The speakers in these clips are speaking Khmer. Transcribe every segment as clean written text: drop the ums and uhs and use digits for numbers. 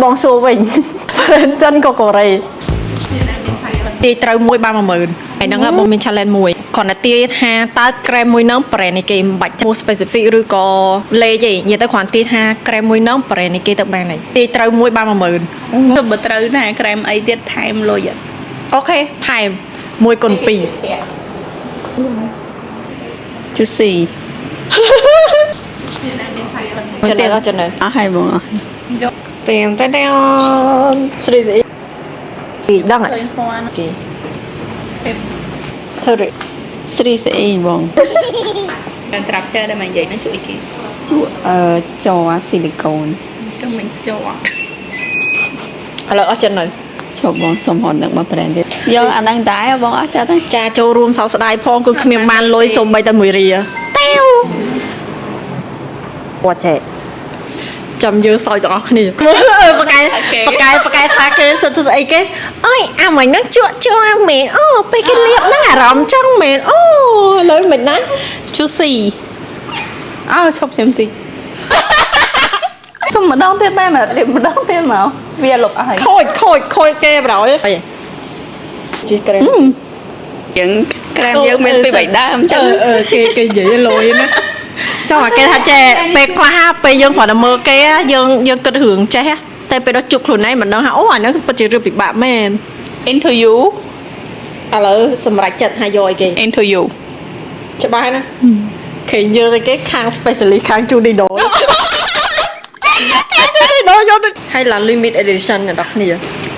បងសួរវិញ ចិនក៏កូរ៉េទីត្រូវមួយបាន10000ហើយហ្នឹងបងមាន challenge មួយគ្រាន់តែទាយថាតើ ក្រែមមួយហ្នឹង brand នេះគេមិនបាច់ឈ្មោះ specific ឬក៏លេខទេនិយាយទៅគ្រាន់ទាយថា ក្រែមមួយហ្នឹង brand នេះគេទៅបានហើយទាយត្រូវមួយបាន10000 ទៅបើត្រូវណាក្រែមអីទៀតថែមលុយ អូខេថែម1 គុណ 2 Juicy ចិត្តអត់ចិត្តនៅ អស់ហើយបងអស់ ទៀងតែស្រីស្អីពីដឹងហើយ ឃើញពណ៌ គេធ្វើរ ស្រីស្អីបងតែត្រាប់ចើតែមកនិយាយនឹងជួយគេជួចរស៊ីលីកូនចង់មិញចរ ឥឡូវអស់ចិត្តនៅ ជប់បងសុំហត់នឹងមកប្រែនទៀតយកអាហ្នឹងដែរបងអស់ចិត្តហើយ ចាចូលរួមសោកស្ដាយផងគឺគ្មានបានលុយសូម្បីតែ1រៀលតែវវ៉ាចេចាំយើងសើចទាំងអស់គ្នាបកែថាគេសិតស្អីគេអើយអាមិញហ្នឹងជក់មែនអូពេលគេលៀបហ្នឹងអារម្មណ៍ចឹងមែនអូឥឡូវមិនណា Juicy អើឈប់ចាំតិចសុំម្ដងទៀតបានអត់លេបម្ដងទៀតមកវាលុបអស់ហើយ ខូចគេប្រយជីក្រែម យើងក្រែមយើងមានពី3ដើមអញ្ចឹង គេនិយាយលយណាចង់ឲ្យគេថាចេះពេលខ្លះពេលយើងគ្រាន់តែមើលគេយើងគិតរឿងចេះតែពេលដល់ជួបខ្លួនឯងមិនដឹងថាអូអាហ្នឹងពិតជារឿងពិបាកមែន Into you ឥឡូវសម្រាប់ចិត្តថាយកឲ្យគេ Into you ច្បាស់ណាឃើញយើងឲ្យគេខាង specialist ខាង Judy Doll យកហើយឡា limit edition អ្នកនរគ្នា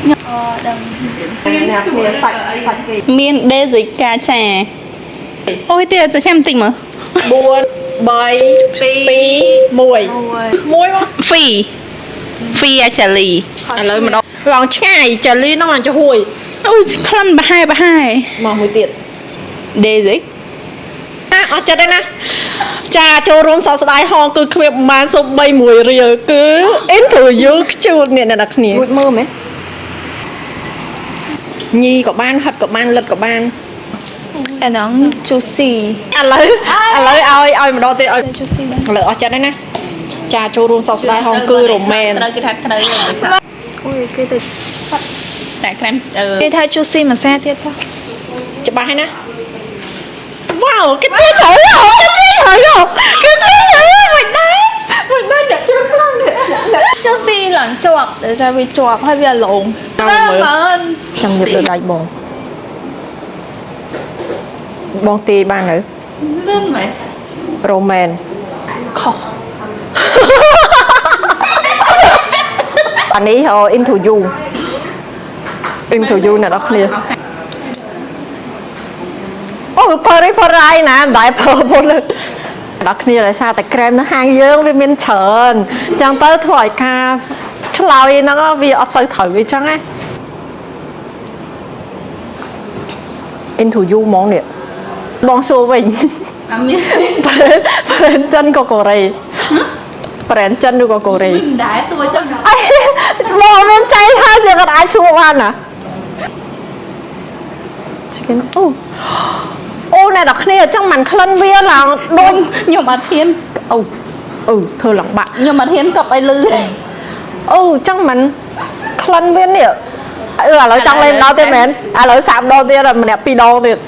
អ្នកគ្នាសាច់គេ មាន Daisy កាចាអូយទៀតចាំតិចមើល 4 3 2 1មក Fee actually ឥឡូវម្ដងឡងឆ្ងាយ jelly ហ្នឹងអាចហួយ អូយក្លិនប្រហែមកមួយទៀត Daisy អត់ចិត្តទេណាចាចូលរួមសោកស្ដាយហងគឺគ្មានប្រហែលសូម្បី1រៀលគឺ interview ខ្ជូតអ្នកនរគ្នាមួយមើលមែនញីក៏បានហិតក៏បានលិតក៏បាន អាហ្នឹង Juicy ឥឡូវឲ្យម្ដងទៀតឲ្យ Juicy ដែរ ឥឡូវអស់ចិត្តហើយណាចាចូលរួមសោកស្ដាយហងគឺ romance ត្រូវគេថាត្រូវយើងទៅឆាប់ អូយគេទៅ តែក្រែម គេថា Juicy មួយសាទៀតចុះ ច្បាស់ហើយណាវ៉ាវគេទៅហើយគេទៅមិនដែរអ្នកជឿខ្លាំងនេះ Juicy ឡើងជាប់តែថាវាជាប់ហើយវាឡង មើលចង់និយាយលើដៃបងទីបាននៅ លឿនមែន romance ខុស អានេះ into you អ្នកនរគ្នាអូផរៃណាដែរផពុលដល់គ្នាដោយសារតែក្រែមនៅហាងយើងវាមានច្រើនអញ្ចឹងទៅធ្វើឲ្យការឆ្លើយហ្នឹងវាអត់សូវត្រូវអញ្ចឹងណា into you ហ្មងនេះបងសួរវិញ អត់មាន brand ចិនក៏កូរ៉េ brand ចិនឬក៏កូរ៉េ មិនដែរតួចឹង បងមានចៃថាជាគាត់អាចសួរបានណាchicken អូអ្នកនរគ្នាអញ្ចឹងមិនក្លិនវាឡើងដូច ខ្ញុំអត់ហ៊ានធ្វើឡើងបាក់ ខ្ញុំអត់ហ៊ានកប់ឲ្យលឺ អញ្ចឹងមិនក្លិនវានេះឥឡូវចង់លេងម្ដងទៀតមែនឥឡូវសាកម្ដងទៀតម្នាក់2ដងទៀត